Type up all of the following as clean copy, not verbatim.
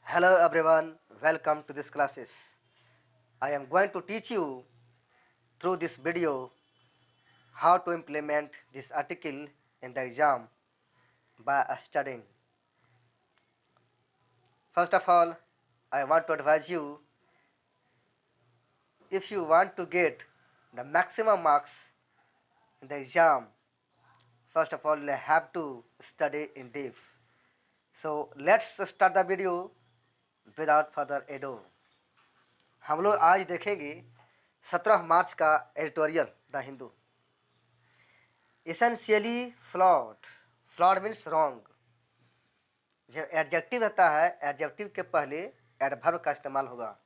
Hello everyone, welcome to this classes. I am going to teach you through this video how to implement this article in the exam by studying. First of all, I want to advise you, if you want to get the maximum marks in the exam, first of all you have to study in depth. So let's start the video without further ado. हम लोग आज देखेंगे 17 मार्च का editorial the Hindu. Essentially flawed. Flawed means wrong. जब adjective रहता है, adjective के पहले एडवर्ब का इस्तेमाल होगा.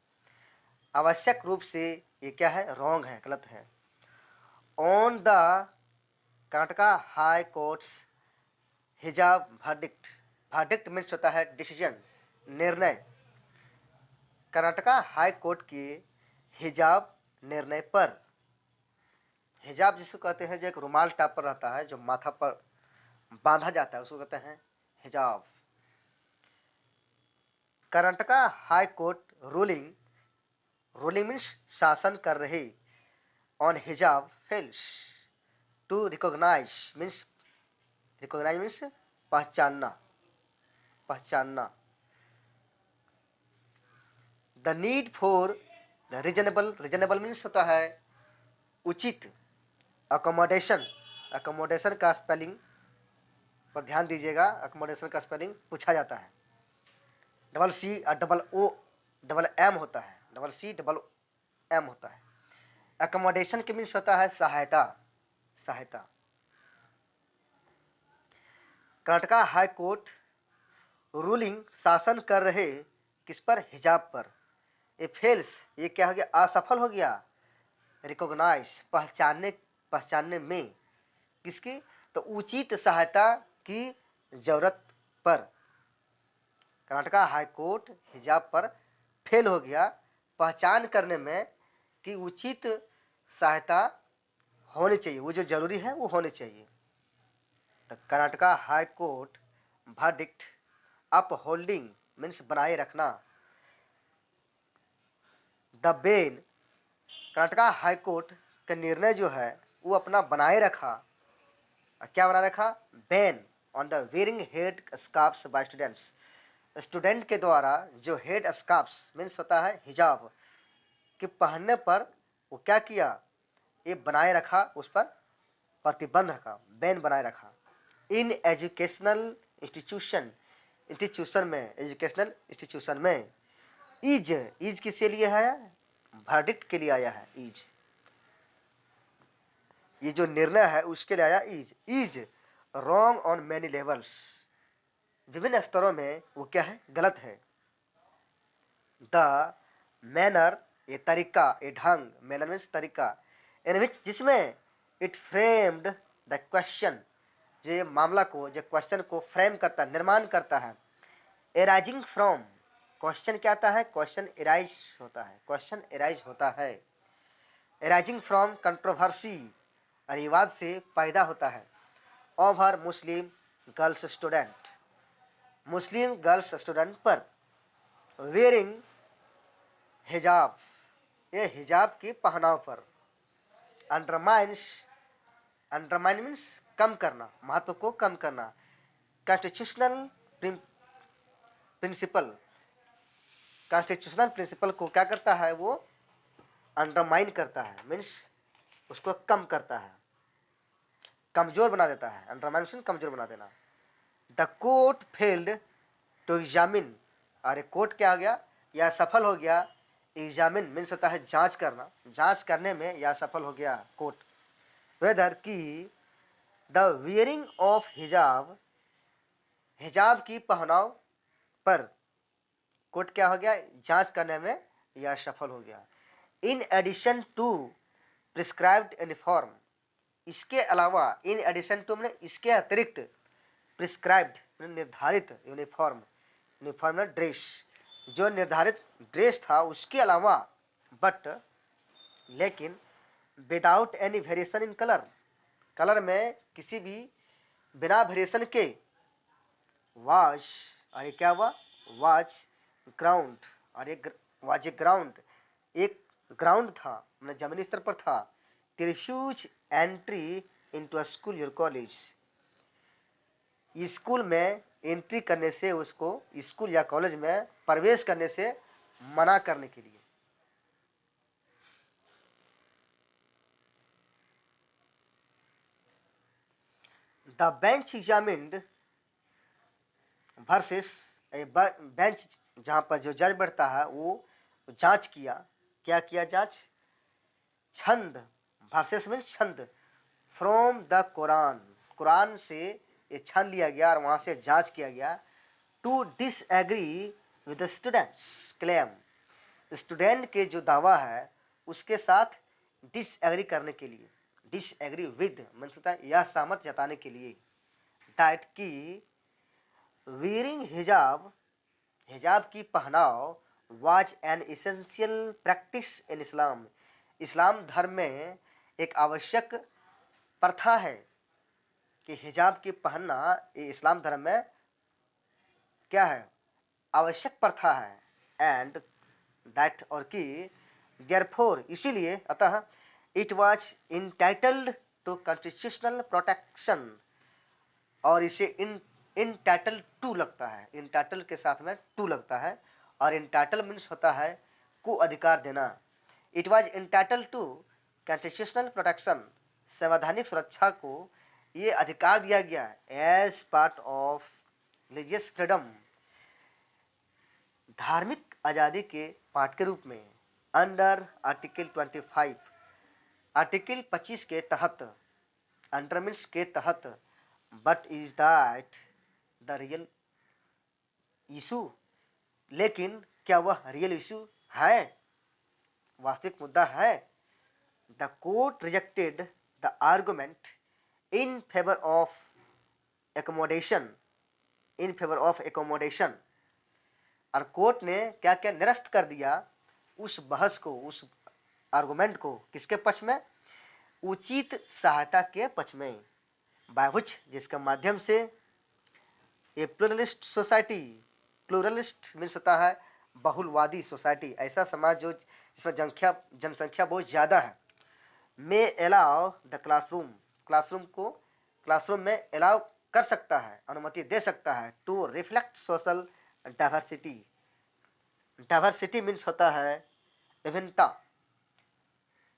आवश्यक रूप से ये क्या है? रॉन्ग है, गलत है. On the Karnataka high courts हिजाब वर्डिक्ट. वर्डिक्ट मीन्स होता है डिसीजन, निर्णय. कर्नाटका हाई कोर्ट के हिजाब निर्णय पर. हिजाब जिसको कहते हैं, जो एक रुमाल टाइप पर रहता है, जो माथा पर बांधा जाता है, उसको कहते हैं हिजाब. Karnataka high court ruling. Ruling means शासन कर रही. On hijab fails to recognise means, recognise means पहचानना, पहचानना. The need for the reasonable. Reasonable means होता है उचित. अकोमोडेशन. अकोमोडेशन का स्पेलिंग पर ध्यान दीजिएगा. अकोमोडेशन का स्पेलिंग पूछा जाता है. डबल सी और डबल ओ डबल एम होता है. डबल सी डबल एम होता है. अकोमोडेशन के मीन्स होता है सहायता, सहायता. कर्नाटका हाई कोर्ट रूलिंग शासन कर रहे किस पर? हिजाब पर. ये फेल्स, ये क्या हो गया? असफल हो गया. रिकॉग्नाइज पहचानने, पहचानने में. किसकी? तो उचित सहायता की जरूरत पर. कर्नाटका हाई कोर्ट हिजाब पर फेल हो गया पहचान करने में कि उचित सहायता होनी चाहिए, वो जो जरूरी है वो होनी चाहिए. तो Karnataka high court verdict up holding means बनाए रखना. The Ben. Karnataka high court का निर्णय जो है वो अपना बनाए रखा. क्या बनाए रखा? Ban on the wearing head scarfs by students. Student के द्वारा जो हेड स्कार्फ्स मीन्स होता है हिजाब के पहनने पर वो क्या किया? ये बनाए रखा, उस पर प्रतिबंध रखा, बैन बनाए रखा. In educational institution. इंस्टीट्यूशन में, एजुकेशनल इंस्टीट्यूशन में. इज. इज किसके लिए है? वर्डिक्ट के लिए आया है. इज, ये जो निर्णय है उसके लिए आया. Is. Is wrong on many levels. विभिन्न स्तरों में वो क्या है? गलत है. द मैनर, ये तरीका, ये ढंग. मैनर मीन्स तरीका. इन विच, जिसमें इट फ्रेम्ड द क्वेश्चन, जो ये मामला को, जो क्वेश्चन को फ्रेम करता, निर्माण करता है. Arising from. क्वेश्चन क्या आता है? क्वेश्चन एराइज होता है, क्वेश्चन एराइज होता है. एराइजिंग फ्रॉम कंट्रोवर्सी, विवाद से पैदा होता है. ओवर मुस्लिम गर्ल्स स्टूडेंट. मुस्लिम गर्ल्स स्टूडेंट पर. वेयरिंग हिजाब, ये हिजाब की पहनाव पर. अंडरमाइंस. अंडरमाइन मीन्स कम करना, महत्व को कम करना. Constitutional principal. कॉन्स्टिट्यूशनल प्रिंसिपल को क्या करता है? वो अंडरमाइन करता है, मीन्स उसको कम करता है, कमजोर बना देता है. अंडरमाइन मीन्स कमजोर बना देना. The court failed to examine. अरे कोर्ट क्या हो गया? या सफल हो गया. एग्जामिन मीन्स होता है जांच करना, जांच करने में या सफल हो गया कोर्ट. वेदर की द वियरिंग ऑफ हिजाब, हिजाब की पहनाव पर कोर्ट क्या हो गया? जांच करने में या सफल हो गया. In addition to prescribed uniform. इसके अलावा, इन एडिशन टू मैंने इसके अतिरिक्त, प्रिस्क्राइब्ड निर्धारित, यूनिफॉर्म, यूनिफॉर्म ड्रेस, जो निर्धारित ड्रेस था उसके अलावा. बट लेकिन without any variation in colour. Colour में किसी भी बिना वेरिएशन के. वाज, अरे क्या हुआ? वाज ग्राउंड, और एक वाज ए ग्राउंड, एक ग्राउंड था, मतलब जमीनी स्तर पर था। The refuse entry into a school your college, school में एंट्री करने से, उसको स्कूल या कॉलेज में प्रवेश करने से मना करने के लिए। The bench examined versus, bench जहाँ पर जो जज बैठता है वो जांच किया। क्या किया जांच? छंद, वर्सेस मीन्स छंद, फ्रॉम द कुरान, कुरान से ये छंद लिया गया और वहाँ से जांच किया गया। To disagree with the students claim, student के जो दावा है उसके साथ डिसएग्री करने के लिए, डिसएग्री विद मतलब होता है यह सहमत जताने के लिए। दैट की wearing हिजाब, हिजाब की पहनाव was an essential practice in Islam, इस्लाम धर्म में एक आवश्यक प्रथा है कि हिजाब की पहनना ये इस्लाम धर्म में क्या है? आवश्यक प्रथा है। एंड दैट, और कि देयरफॉर, इसीलिए, अतः it was entitled to constitutional protection, और इसे इन टाइटल टू लगता है, इन टाइटल के साथ में टू लगता है, और इन टाइटल मीन्स होता है को अधिकार देना। It was entitle to constitutional protection, संवैधानिक सुरक्षा को ये अधिकार दिया गया as part of religious freedom, धार्मिक आज़ादी के पार्ट के रूप में। अंडर आर्टिकल 25, आर्टिकल 25 के तहत, अंडर मीन्स के तहत। But is that the real issue, लेकिन क्या वह रियल इशू है, वास्तविक मुद्दा है? The court rejected the argument in favour of accommodation, in favour of accommodation, और कोर्ट ने क्या क्या निरस्त कर दिया उस बहस को, उस आर्गुमेंट को, किसके पक्ष में? उचित सहायता के पक्ष में। बाय विच, जिसके माध्यम से ये प्लूरलिस्ट सोसाइटी, प्लूरलिस्ट मीन्स होता है बहुलवादी सोसाइटी, ऐसा समाज जो जिसमें जनसंख्या बहुत ज़्यादा है। May allow the classroom, classroom को क्लासरूम में अलाउ कर सकता है, अनुमति दे सकता है। To reflect social diversity, diversity means होता है विभिन्नता,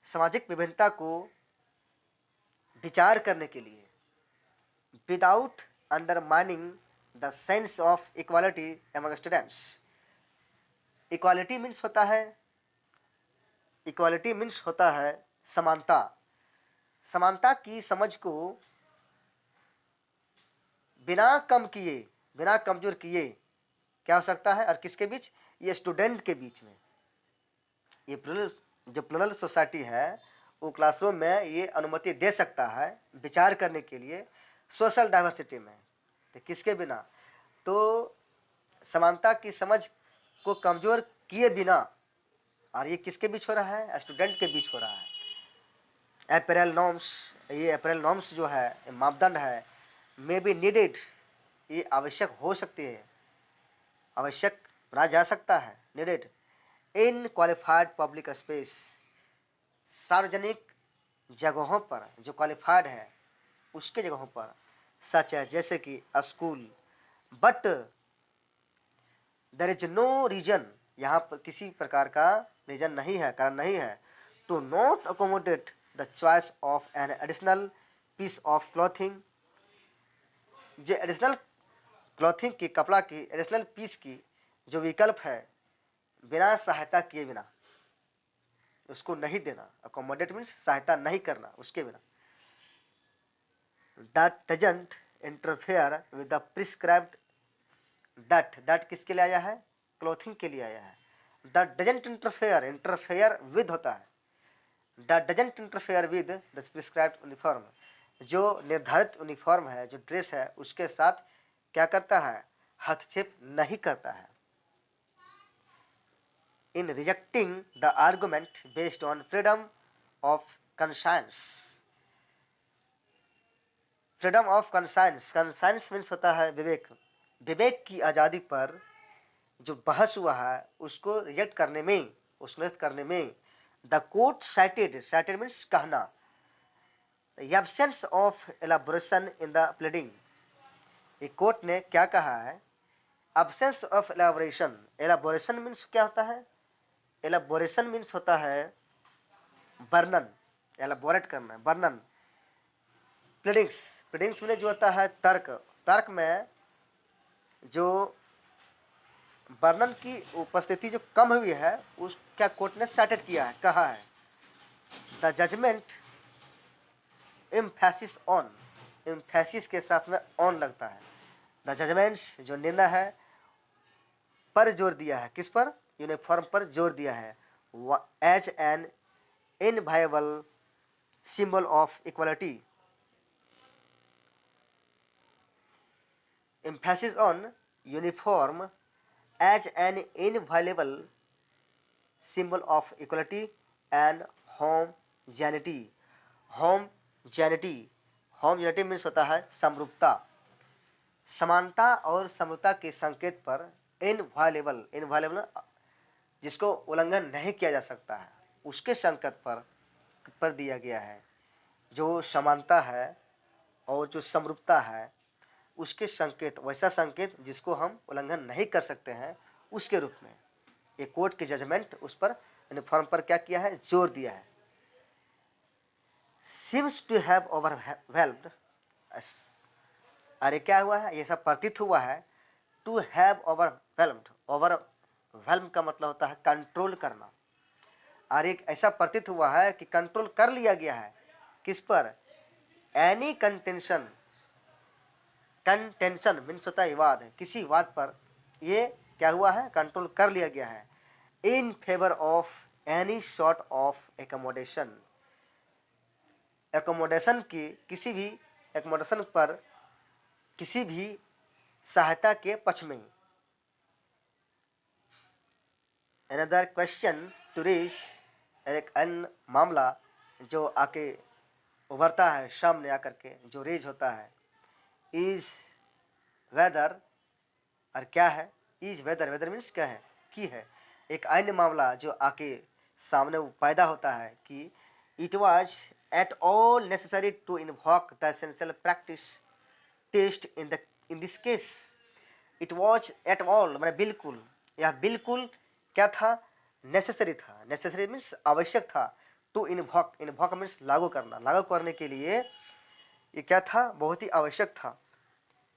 सामाजिक विभिन्नता को विचार करने के लिए। Without undermining the sense of equality among students, equality means होता है, इक्वालिटी मीन्स होता है समानता, समानता की समझ को बिना कम किए, बिना कमजोर किए क्या हो सकता है, और किसके बीच? ये स्टूडेंट के बीच में। ये प्लुरल, जो प्लुरल सोसाइटी है वो क्लासरूम में ये अनुमति दे सकता है विचार करने के लिए सोशल डाइवर्सिटी में। तो किसके बिना? तो समानता की समझ को कमजोर किए बिना, और ये किसके बीच हो रहा है? स्टूडेंट के बीच हो रहा है। अपैरल नॉर्म्स, ये अपैरल नॉर्म्स जो है, मापदंड है, मे बी नीडेड, ये आवश्यक हो सकती है, आवश्यक बना जा सकता है, needed in qualified public space, सार्वजनिक जगहों पर, जो क्वालिफाइड है उसके जगहों पर, सच है जैसे कि school. But there is no reason, यहाँ पर किसी प्रकार का रीजन नहीं है, कारण नहीं है, to not accommodate the choice of an additional piece of clothing, जो एडिशनल क्लॉथिंग की, कपड़ा की एडिशनल पीस की जो विकल्प है, बिना सहायता किए बिना उसको नहीं देना। अकोमोडेट मीन्स सहायता नहीं करना उसके बिना। That doesn't interfere with the prescribed, that किसके लिए आया है? क्लॉथिंग के लिए आया है। That doesn't interfere, interfere with होता है, that doesn't interfere with the prescribed uniform, जो निर्धारित यूनिफॉर्म है, जो ड्रेस है उसके साथ क्या करता है? हस्तक्षेप नहीं करता है। In rejecting the argument based on freedom of conscience, freedom of conscience, conscience means होता है विवेक, विवेक की आज़ादी पर जो बहस हुआ है उसको रिजेक्ट करने में, उसको निरस्त करने में द कोर्ट साइटेड मीन्स कहना, the absence of elaboration in the pleading. Court ने क्या कहा है, absence of elaboration. Elaboration means क्या होता है, एलाबोरेशन मीन्स होता है वर्णन, एलाबोरेट करना, वर्णन। प्लीडिंग्स में जो होता है तर्क, तर्क में जो वर्णन की उपस्थिति जो कम हुई है उस क्या कोर्ट ने साइटेड किया है, कहा है। The judgment emphasis on, emphasis के साथ में ऑन लगता है। द जजमेंट्स जो निर्णय है पर जोर दिया है, किस पर, यूनिफॉर्म पर जोर दिया है। As an inviolable symbol of equality, emphasis on uniform as an inviolable symbol of equality and homogeneity. homogeneity homogeneity means होता है समरूपता, समानता और समरूपता के संकेत पर इनवायलेबल जिसको उल्लंघन नहीं किया जा सकता है उसके संकेत पर दिया गया है। जो समानता है और जो समरूपता है उसके संकेत, वैसा संकेत जिसको हम उल्लंघन नहीं कर सकते हैं उसके रूप में एक कोर्ट की जजमेंट उस पर यूनिफॉर्म पर क्या किया है, जोर दिया है। सीम्स टू हैव ओवरवेल्म्ड, अरे क्या हुआ है, ये सब प्रतीत हुआ है। टू हैव ओवरवेल्म्ड, ओवरवेल्म का मतलब होता है कंट्रोल करना। अरे ऐसा प्रतीत हुआ है कि कंट्रोल कर लिया गया है, किस पर, एनी कंटेंशन, कंटेंशन मीन्स होता है विवाद है, किसी विवाद पर ये क्या हुआ है, कंट्रोल कर लिया गया है। In favour of any sort of accommodation, accommodation की किसी भी एकोमोडेशन पर, किसी भी सहायता के पक्ष में। अनदर क्वेश्चन टू रेज, एक अन्य मामला जो आके उभरता है सामने आकर के, जो रेज होता है, इज वेदर, और क्या है, इज वेदर, वेदर मीन्स क्या है, की है। एक अन्य मामला जो आके सामने पैदा होता है कि it was at all necessary to invoke the essential practice test in this case. It was at all मैंने बिल्कुल, यह बिल्कुल क्या था, नेसेसरी था, नेसेसरी मीन्स आवश्यक था, टू इन्वॉक, इन्वॉक मीन्स लागू करना, लागू करने के लिए ये क्या था, बहुत ही आवश्यक था।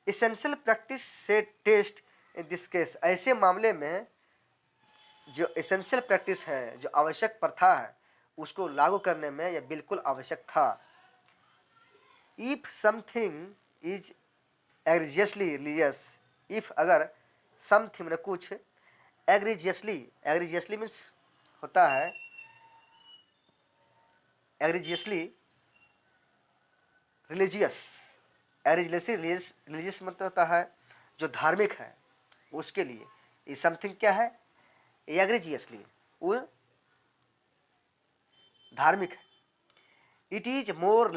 एसेंशियल प्रैक्टिस से टेस्ट इन दिस केस, ऐसे मामले में जो एसेंशियल प्रैक्टिस है, जो आवश्यक प्रथा है, उसको लागू करने में यह बिल्कुल आवश्यक था। If something is egregiously religious, if अगर समथिंग में कुछ, एग्रीजियसली, एग्रीजियसली मीन्स होता है, एग्रीजियसली रिलीजियस, एग्रीजियसली रिलीजियस मतलब होता है जो धार्मिक है उसके लिए, ये समथिंग क्या है, एग्रीजियसली वो धार्मिक है। It is more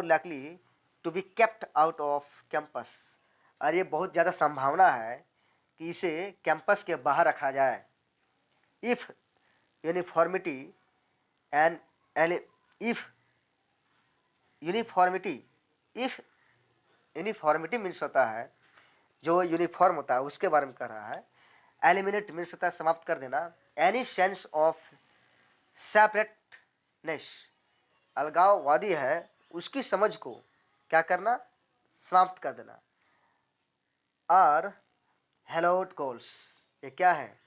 likely to be kept out of campus, और ये बहुत ज़्यादा संभावना है कि इसे कैंपस के बाहर रखा जाए। If uniformity and if uniformity, if uniformity means होता है जो यूनिफॉर्म होता है उसके बारे में कह रहा है। एलिमिनेट मीन्स होता है समाप्त कर देना। एनी सेंस ऑफ सेपरेटनेस, अलगाववादी है उसकी समझ को क्या करना, समाप्त कर देना। और हेलोड गोल्स, ये क्या है,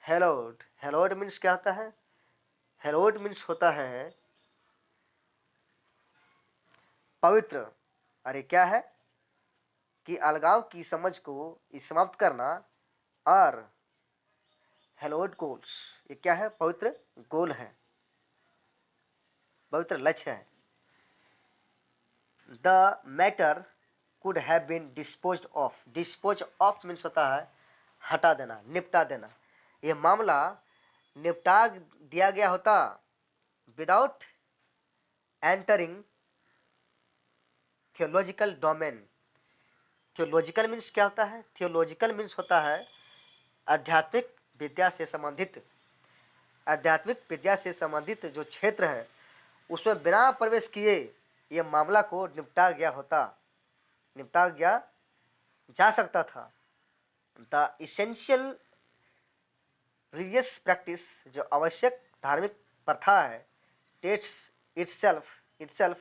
हेलोड, हेलोड मीन्स क्या होता है, हेलोड मीन्स होता है पवित्र। अरे क्या है कि अलगाव की समझ को समाप्त करना, और हेलोड गोल्स, ये क्या है, पवित्र गोल है, पवित्र लक्ष्य है। The matter could have been disposed of, dispose of means होता है हटा देना, निपटा देना। ये मामला निपटा दिया गया होता without entering theological domain. Theological means क्या होता है, थियोलॉजिकल मीन्स होता है आध्यात्मिक विद्या से संबंधित जो क्षेत्र है उसमें बिना प्रवेश किए ये मामला को निपटा गया जा सकता था। द इसेंशियल रिलीजियस प्रैक्टिस, जो आवश्यक धार्मिक प्रथा है, test itself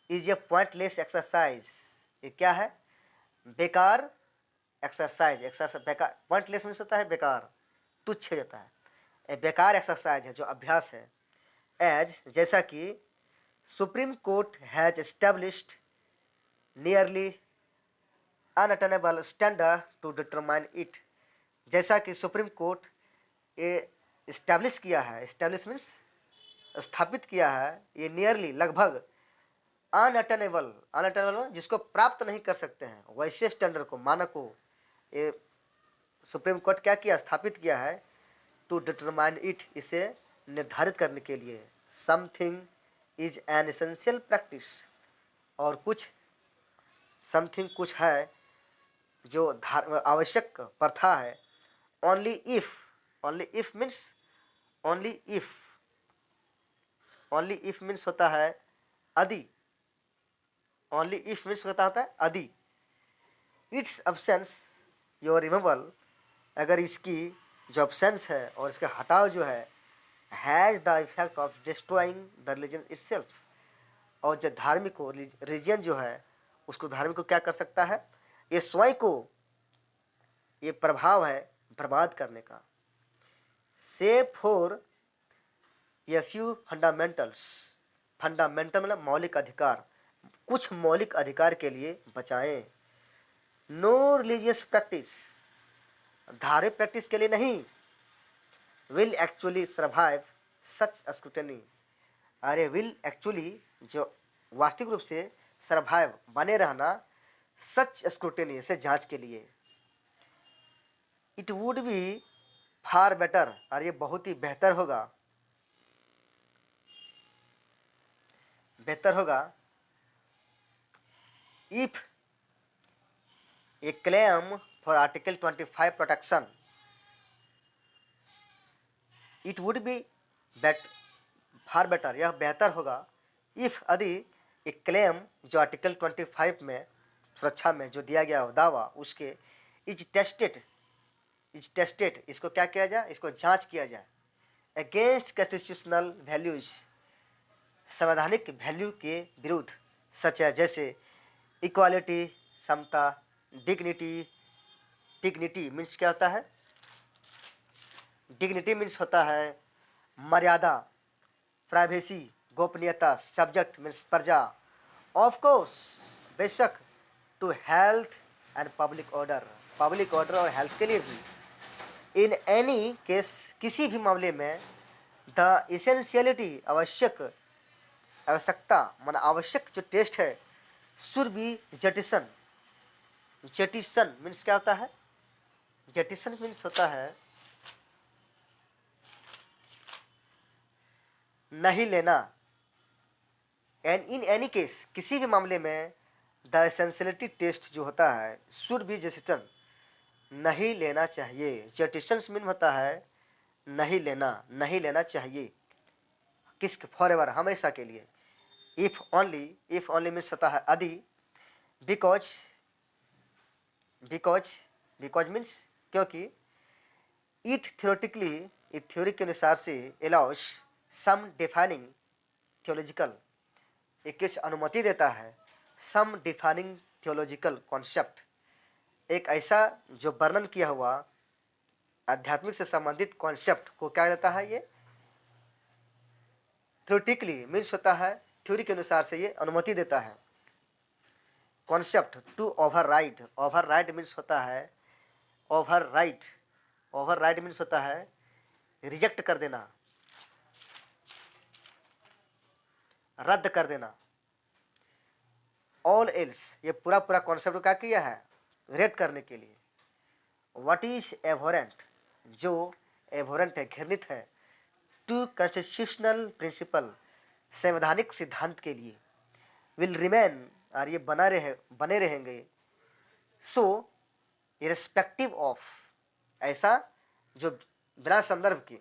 is a pointless exercise. ये क्या है? बेकार एक्सरसाइज बेकार, पॉइंटलेस मीन्स होता है बेकार, तुच्छ जाता है। ए बेकार एक्सरसाइज है, जो अभ्यास है। एज, जैसा कि supreme court has established nearly unattainable standard to determine it, जैसा कि सुप्रीम कोर्ट ये इस्टेब्लिश किया है, इस्टेब्लिश मीन्स स्थापित किया है, ये नियरली लगभग अनअटेनेबल जिसको प्राप्त नहीं कर सकते हैं, वैसे स्टैंडर्ड को, मानक को ये सुप्रीम कोर्ट क्या किया? स्थापित किया है। टू डिटरमाइन इट, इसे निर्धारित करने के लिए। Something is an essential practice, और कुछ समथिंग कुछ है जो आवश्यक प्रथा है। ओनली इफ मीन्स होता है यदि, ओनली इफ मीन्स होता है यदि। इट्स अब्सेंस योर रिमूवल, अगर इसकी जो अब्सेंस है और इसका हटाव जो है, has the effect of destroying the religion itself, और जो धार्मिक को, रिलीजन जो है उसको, धार्मिक को क्या कर सकता है? ये स्वयं को, ये प्रभाव है बर्बाद करने का। से फॉर ए फ्यू फंडामेंटल मतलब मौलिक अधिकार, कुछ मौलिक अधिकार के लिए बचाएं। नो रिलीजियस प्रैक्टिस, धार्मिक प्रैक्टिस के लिए नहीं। Will actually survive such scrutiny, अरे विल एक्चुअली, जो वास्तविक रूप से सर्वाइव बने रहना, सच स्क्रूटनी से जांच के लिए। It would be far better, और ये बहुत ही बेहतर होगा if A claim for article 25 protection, it would be far better, यह बेहतर होगा, इफ यदि एक क्लेम जो आर्टिकल 25 में सुरक्षा में जो दिया गया हो दावा, उसके इज टेस्टेड, इसको क्या किया जाए? इसको जांच किया जाए। अगेंस्ट कॉन्स्टिट्यूशनल वैल्यूज, संवैधानिक वैल्यू के विरुद्ध, सच है जैसे इक्वालिटी, समता, डिग्निटी मीन्स क्या होता है? डिग्निटी मीन्स होता है मर्यादा, प्राइवेसी, गोपनीयता, सब्जेक्ट मीन्स प्रजा, ऑफ कोर्स बेशक, to health and public order और हेल्थ के लिए भी। इन एनी केस, किसी भी मामले में, द इसेंशियलिटी, आवश्यकता मन आवश्यक जो टेस्ट है, शुड बी जेटिसन मीन्स क्या होता है? जेटिसन मीन्स होता है नहीं लेना। एंड इन एनी केस, किसी भी मामले में, द एसेंशियलिटी टेस्ट जो होता है, शुड बी जेटिसन, नहीं लेना चाहिए। जेटिसन मीन होता है नहीं लेना चाहिए। किस? फॉर एवर, हमेशा के लिए। इफ ओनली मीन्स होता है यदि। बिकॉज मीन्स क्योंकि। इट थ्योरी के अनुसार से अलाउज सम डिफाइनिंग थियोलॉजिकल, एक कुछ अनुमति देता है, सम डिफाइनिंग थियोलॉजिकल कॉन्सेप्ट, एक ऐसा जो वर्णन किया हुआ आध्यात्मिक से संबंधित कॉन्सेप्ट को क्या देता है? ये थ्योरेटिकली मीन्स होता है थ्योरी के अनुसार से ये अनुमति देता है। कॉन्सेप्ट टू ओवरराइड मीन्स होता है ओवरराइड मीन्स होता है रिजेक्ट कर देना, रद्द कर देना। ऑल एल्स, ये पूरा कॉन्सेप्ट क्या किया है? रेड करने के लिए। व्हाट इज एवोरेंट, जो एवोरेंट है, घृणित है, टू कॉन्स्टिट्यूशनल प्रिंसिपल, संवैधानिक सिद्धांत के लिए, विल रिमेन, और ये बने रहेंगे, सो इरेस्पेक्टिव ऑफ, ऐसा जो बिना संदर्भ के,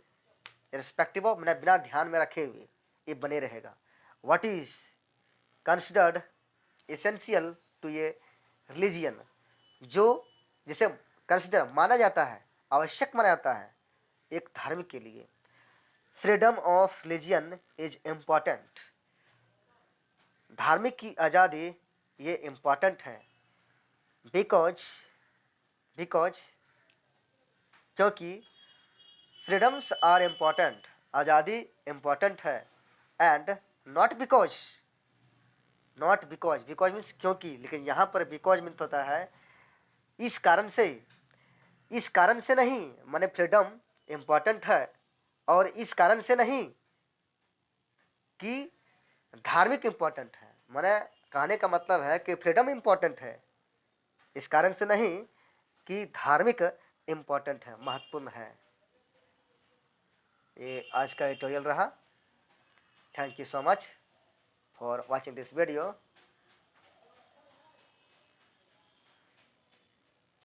रिस्पेक्टिव ऑफ, बिना ध्यान में रखे हुए ये बने रहेगा। What is considered essential to a religion, जो जिसे कंसिडर माना जाता है, आवश्यक माना जाता है एक धार्मिक के लिए। Freedom of religion is important, धार्मिक की आज़ादी ये इम्पॉर्टेंट है। बिकॉज बिकॉज क्योंकि फ्रीडम्स आर इम्पॉर्टेंट, आज़ादी इम्पॉर्टेंट है। And not because, not because, because means क्योंकि, लेकिन यहाँ पर बिकॉज मीन्स होता है इस कारण से, इस कारण से नहीं, माने फ्रीडम इम्पॉर्टेंट है और इस कारण से नहीं कि धार्मिक इम्पॉर्टेंट है। माने कहने का मतलब है कि फ्रीडम इम्पॉर्टेंट है, इस कारण से नहीं कि धार्मिक इम्पॉर्टेंट है, महत्वपूर्ण है। ये आज का ट्यूटोरियल रहा। Thank you so much for watching this video.